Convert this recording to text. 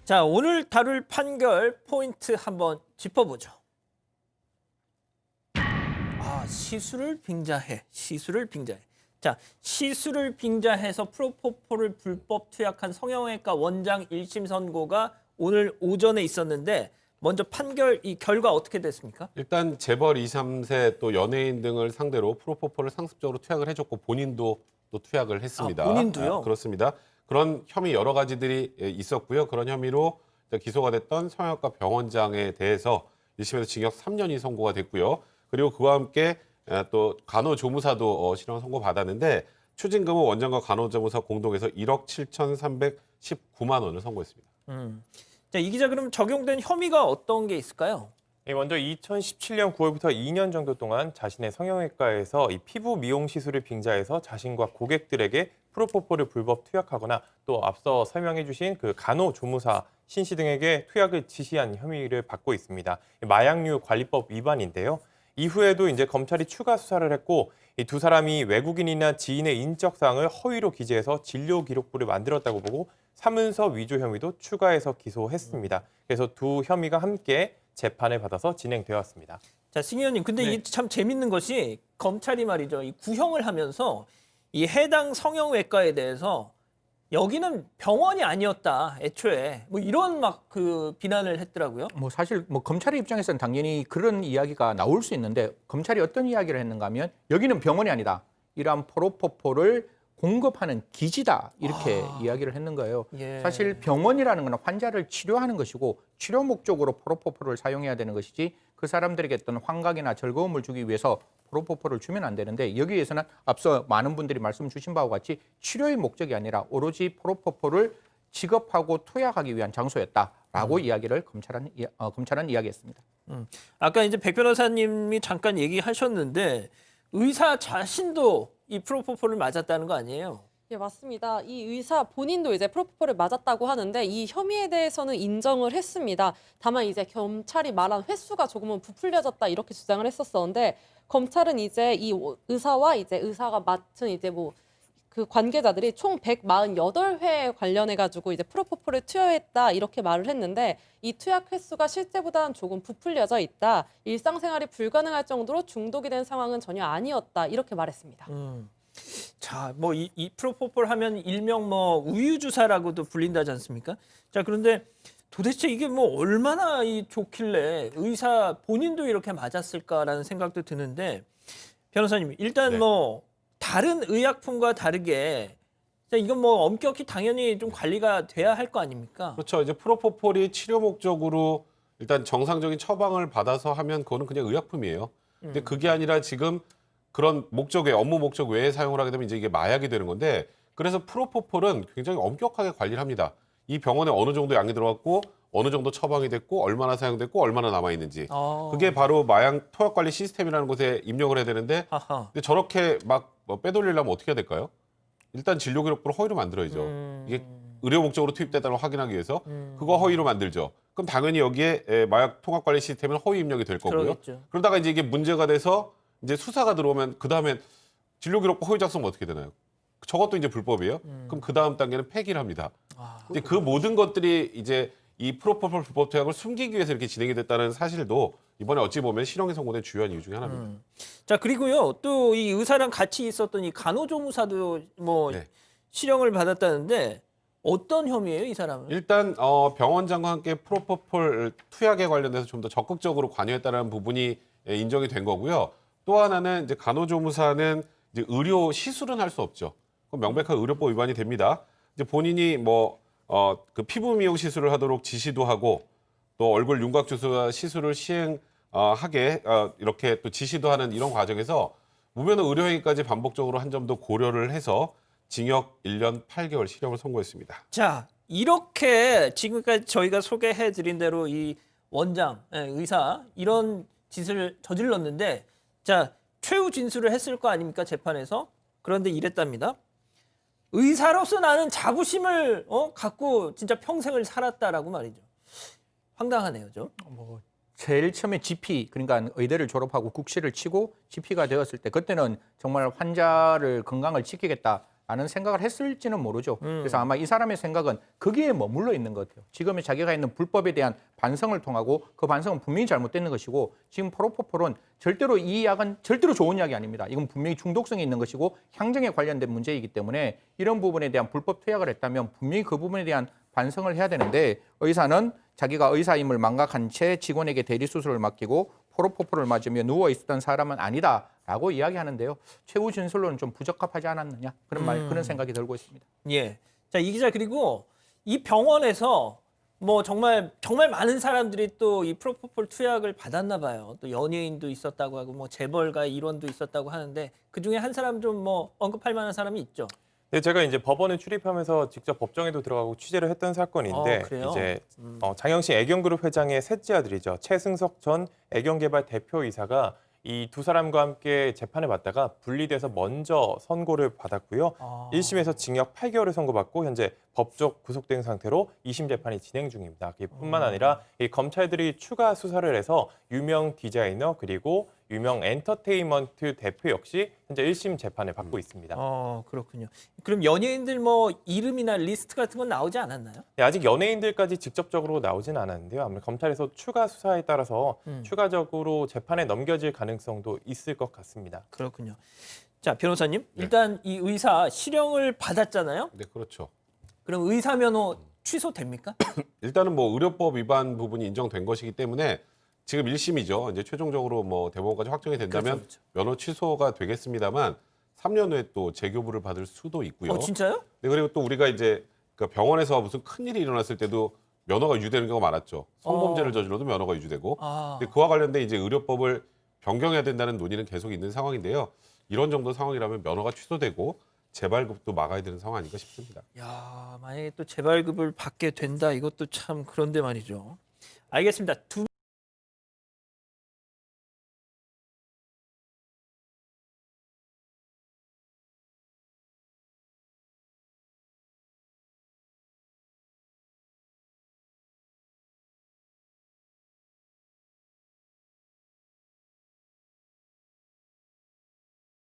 자, 오늘 다룰 판결 포인트 한번 짚어보죠. 시술을 빙자해. 자, 시술을 빙자해서 프로포폴을 불법 투약한 성형외과 원장 1심 선고가 오늘 오전에 있었는데 먼저 판결 이 결과 어떻게 됐습니까? 일단 재벌 2, 3세 또 연예인 등을 상대로 프로포폴을 상습적으로 투약을 해줬고 본인도 또 투약을 했습니다. 본인도요? 그렇습니다. 그런 혐의 여러 가지들이 있었고요. 그런 혐의로 기소가 됐던 성형외과 병원장에 대해서 1심에서 징역 3년이 선고가 됐고요. 그리고 그와 함께 또 간호조무사도 실형 선고받았는데 추징금은 원장과 간호조무사 공동해서 1억 7,319만 원을 선고했습니다. 자, 이 기자 그럼 적용된 혐의가 어떤 게 있을까요? 먼저 2017년 9월부터 2년 정도 동안 자신의 성형외과에서 이 피부 미용 시술을 빙자해서 자신과 고객들에게 프로포폴을 불법 투약하거나 또 앞서 설명해 주신 그 간호조무사 신 씨 등에게 투약을 지시한 혐의를 받고 있습니다. 마약류 관리법 위반인데요. 이후에도 이제 검찰이 추가 수사를 했고 이 두 사람이 외국인이나 지인의 인적 사항을 허위로 기재해서 진료 기록부를 만들었다고 보고 사문서 위조 혐의도 추가해서 기소했습니다. 그래서 두 혐의가 함께 재판을 받아서 진행되었습니다. 자, 승 의원님, 근데 이게 참 재밌는 것이 검찰이 말이죠. 이 구형을 하면서 이 해당 성형외과에 대해서 여기는 병원이 아니었다, 애초에. 뭐 이런 막 그 비난을 했더라고요. 사실 검찰의 입장에서는 당연히 그런 이야기가 나올 수 있는데 검찰이 어떤 이야기를 했는가 하면 여기는 병원이 아니다. 이러한 프로포폴을 공급하는 기지다. 이렇게 이야기를 했는 거예요. 예. 사실 병원이라는 건 환자를 치료하는 것이고 치료 목적으로 프로포폴을 사용해야 되는 것이지 그 사람들에게 어떤 환각이나 즐거움을 주기 위해서 프로포폴을 주면 안 되는데 여기에서는 앞서 많은 분들이 말씀 주신 바와 같이 치료의 목적이 아니라 오로지 프로포폴을 지급하고 투약하기 위한 장소였다라고 이야기를 검찰은 이야기했습니다. 아까 이제 백 변호사님이 잠깐 얘기하셨는데 의사 자신도 이 프로포폴을 맞았다는 거 아니에요? 예, 맞습니다. 이 의사 본인도 이제 프로포폴을 맞았다고 하는데 이 혐의에 대해서는 인정을 했습니다. 다만 이제 검찰이 말한 횟수가 조금은 부풀려졌다 이렇게 주장을 했었었는데 검찰은 이제 이 의사와 이제 의사가 맡은 이제 뭐 그 관계자들이 총 148회 관련해 가지고 이제 프로포폴을 투여했다 이렇게 말을 했는데 이 투약 횟수가 실제보다는 조금 부풀려져 있다. 일상생활이 불가능할 정도로 중독이 된 상황은 전혀 아니었다 이렇게 말했습니다. 자, 뭐 이 프로포폴 하면 일명 뭐 우유 주사라고도 불린다지 않습니까? 자, 그런데 도대체 이게 뭐 얼마나 좋길래 의사 본인도 이렇게 맞았을까라는 생각도 드는데 변호사님, 일단 네. 뭐 다른 의약품과 다르게 자, 이건 뭐 엄격히 당연히 좀 관리가 돼야 할 거 아닙니까? 그렇죠. 이제 프로포폴이 치료 목적으로 일단 정상적인 처방을 받아서 하면 그거는 그냥 의약품이에요. 근데 그게 아니라 지금 그런 목적에 업무 목적 외에 사용을 하게 되면 이제 이게 마약이 되는 건데 그래서 프로포폴은 굉장히 엄격하게 관리를 합니다. 이 병원에 어느 정도 양이 들어갔고 어느 정도 처방이 됐고 얼마나 사용됐고 얼마나 남아 있는지 그게 바로 마약 투약 관리 시스템이라는 곳에 입력을 해야 되는데 하하. 근데 저렇게 막 빼돌리려면 어떻게 해야 될까요? 일단 진료 기록부를 허위로 만들어야죠. 이게 의료 목적으로 투입됐다는 걸 확인하기 위해서 그거 허위로 만들죠. 그럼 당연히 여기에 마약 통합 관리 시스템은 허위 입력이 될 거고요. 그러겠죠. 그러다가 이제 이게 문제가 돼서 이제 수사가 들어오면 그 다음엔 진료 기록부 허위 작성은 어떻게 되나요? 저것도 이제 불법이에요. 그럼 그 다음 단계는 폐기를 합니다. 근데 그 모든 것들이 이제 이 프로포폴 불법 투약을 숨기기 위해서 이렇게 진행이 됐다는 사실도 이번에 어찌 보면 실형이 선고된 주요한 이유 중에 하나입니다. 자, 그리고요. 또 이 의사랑 같이 있었던 이 간호조무사도 뭐 네. 실형을 받았다는데 어떤 혐의예요, 이 사람은? 일단 병원장과 함께 프로포폴 투약에 관련돼서 좀 더 적극적으로 관여했다는 부분이 인정이 된 거고요. 또 하나는 이제 간호조무사는 이제 의료 시술은 할 수 없죠. 그건 명백한 의료법 위반이 됩니다. 이제 본인이 그 피부 미용 시술을 하도록 지시도 하고 또 얼굴 윤곽 주사 시술을 시행하게 이렇게 또 지시도 하는 이런 과정에서 무면허 의료행위까지 반복적으로 한 점도 고려를 해서 징역 1년 8개월 실형을 선고했습니다. 자, 이렇게 지금까지 저희가 소개해드린 대로 이 원장, 의사 이런 짓을 저질렀는데 자, 최후 진술을 했을 거 아닙니까, 재판에서? 그런데 이랬답니다. 의사로서 나는 자부심을 갖고 진짜 평생을 살았다라고 말이죠. 황당하네요, 좀. 제일 처음에 GP, 그러니까 의대를 졸업하고 국시를 치고 GP가 되었을 때 그때는 정말 환자를 건강을 지키겠다. 라는 생각을 했을지는 모르죠. 그래서 아마 이 사람의 생각은 거기에 머물러 있는 것 같아요. 지금의 자기가 있는 불법에 대한 반성을 통하고 그 반성은 분명히 잘못되는 것이고 지금 프로포폴은 절대로 이 약은 절대로 좋은 약이 아닙니다. 이건 분명히 중독성이 있는 것이고 향정에 관련된 문제이기 때문에 이런 부분에 대한 불법 투약을 했다면 분명히 그 부분에 대한 반성을 해야 되는데 의사는 자기가 의사임을 망각한 채 직원에게 대리 수술을 맡기고 프로포폴을 맞으며 누워 있었던 사람은 아니다라고 이야기하는데요. 최후 진술로는 좀 부적합하지 않았느냐 그런 생각이 들고 있습니다. 예. 자, 이 기자 그리고 이 병원에서 뭐 정말 많은 사람들이 또 이 프로포폴 투약을 받았나 봐요. 또 연예인도 있었다고 하고 뭐 재벌가 일원도 있었다고 하는데 그 중에 한 사람 좀 뭐 언급할 만한 사람이 있죠. 네, 제가 이제 법원에 출입하면서 직접 법정에도 들어가고 취재를 했던 사건인데 그래요? 이제 장영신 애경그룹 회장의 셋째 아들이죠. 최승석 전 애경개발 대표이사가 이 두 사람과 함께 재판을 받다가 분리돼서 먼저 선고를 받았고요. 1심에서 징역 8개월을 선고받고 현재 법적 구속된 상태로 2심 재판이 진행 중입니다. 뿐만 아니라 이 검찰들이 추가 수사를 해서 유명 디자이너 그리고 유명 엔터테인먼트 대표 역시 현재 1심 재판을 받고 있습니다. 그렇군요. 그럼 연예인들 뭐 이름이나 리스트 같은 건 나오지 않았나요? 네, 아직 연예인들까지 직접적으로 나오진 않았는데요. 아무래도 검찰에서 추가 수사에 따라서 추가적으로 재판에 넘겨질 가능성도 있을 것 같습니다. 그렇군요. 자, 변호사님, 일단 이 의사 실형을 받았잖아요. 네, 그렇죠. 그럼 의사 면허 취소됩니까? 일단은 뭐 의료법 위반 부분이 인정된 것이기 때문에 지금 1심이죠. 이제 최종적으로 뭐 대법원까지 확정이 된다면 그렇죠. 면허 취소가 되겠습니다만 3년 후에 또 재교부를 받을 수도 있고요. 진짜요? 네, 그리고 또 우리가 이제 그 병원에서 무슨 큰일이 일어났을 때도 면허가 유지되는 경우가 많았죠. 성범죄를 저질러도 면허가 유지되고. 근데 그와 관련된 이제 의료법을 변경해야 된다는 논의는 계속 있는 상황인데요. 이런 정도 상황이라면 면허가 취소되고 재발급도 막아야 되는 상황 아닌가 싶습니다. 야, 만약에 또 재발급을 받게 된다 이것도 참 그런데 말이죠. 알겠습니다.